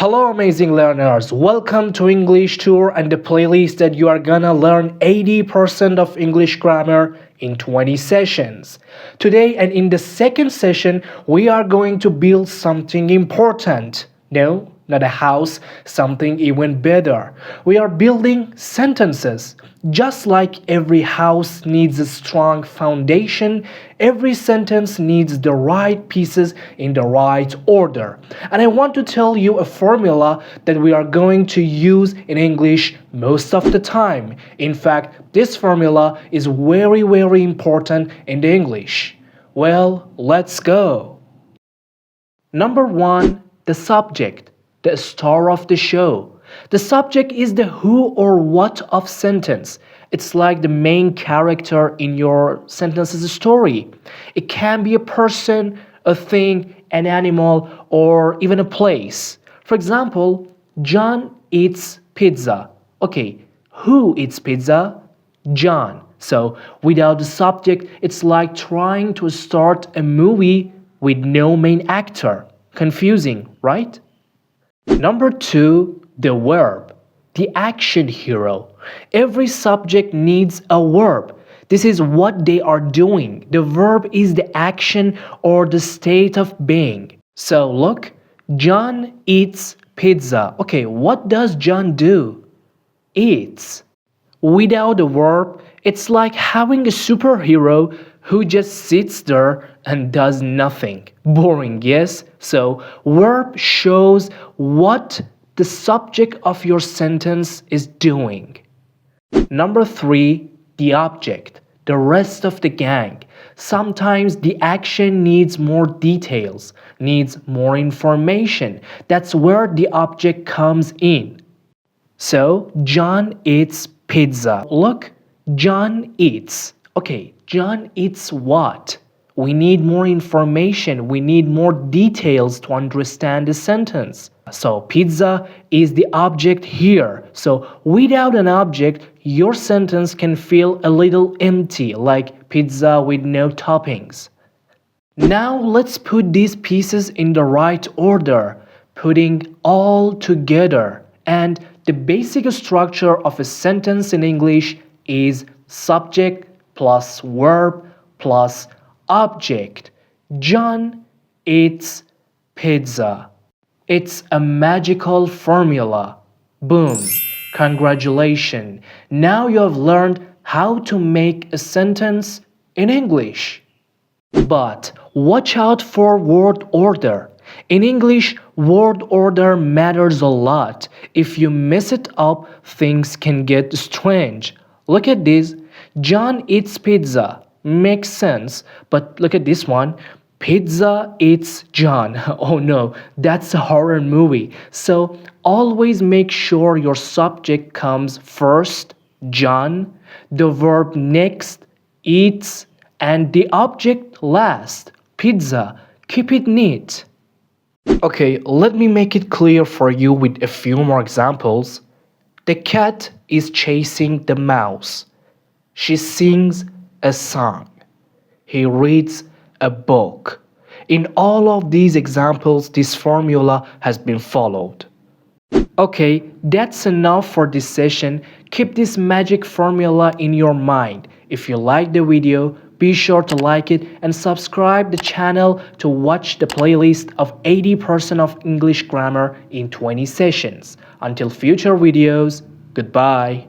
Hello amazing learners, welcome to English Tour and the playlist that you are gonna learn 80% of English grammar in 20 sessions. Today and in the second session, we are going to build something important. No, not a house, something even better. We are building sentences. Just like every house needs a strong foundation, every sentence needs the right pieces in the right order. And I want to tell you a formula that we are going to use in English most of the time. In fact, this formula is very important in the English. Well, let's go. Number 1, the subject, the star of the show. The subject is the who or what of sentence. It's like the main character in your sentence's story. It can be a person, a thing, an animal, or even a place. For example, John eats pizza. Okay, who eats pizza? John. So without the subject, it's like trying to start a movie with no main actor. Confusing, right? Number 2, the verb, the action hero. Every subject needs a verb. This is what they are doing. The verb is the action or the state of being. So look, John eats pizza. Okay, what does John do? Eats. Without a verb, it's like having a superhero who just sits there and does nothing. Boring, yes? So, verb shows what the subject of your sentence is doing. Number 3, the object, the rest of the gang. Sometimes the action needs more details, needs more information. That's where the object comes in. So, John eats pizza. Look, John eats. Okay, John eats what? We need more information. We need more details to understand the sentence. So, pizza is the object here. So, without an object, your sentence can feel a little empty, like pizza with no toppings. Now, let's put these pieces in the right order, putting all together. And the basic structure of a sentence in English is subject plus verb plus object. John eats pizza. It's a magical formula. Boom. Congratulations. Now you have learned how to make a sentence in English. But watch out for word order. In English, word order matters a lot. If you mess it up, things can get strange. Look at this. John eats pizza. Makes sense. But look at this one. Pizza eats John. Oh no, that's a horror movie. So always make sure your subject comes first, John, the verb next, eats, and the object last, pizza. Keep it neat. Okay, let me make it clear for you with a few more examples. The cat is chasing the mouse. She sings a song. He reads a book. In all of these examples, this formula has been followed. Okay, that's enough for this session. Keep this magic formula in your mind. If you like the video, be sure to like it and subscribe the channel to watch the playlist of 80% of English grammar in 20 sessions. Until future videos, goodbye.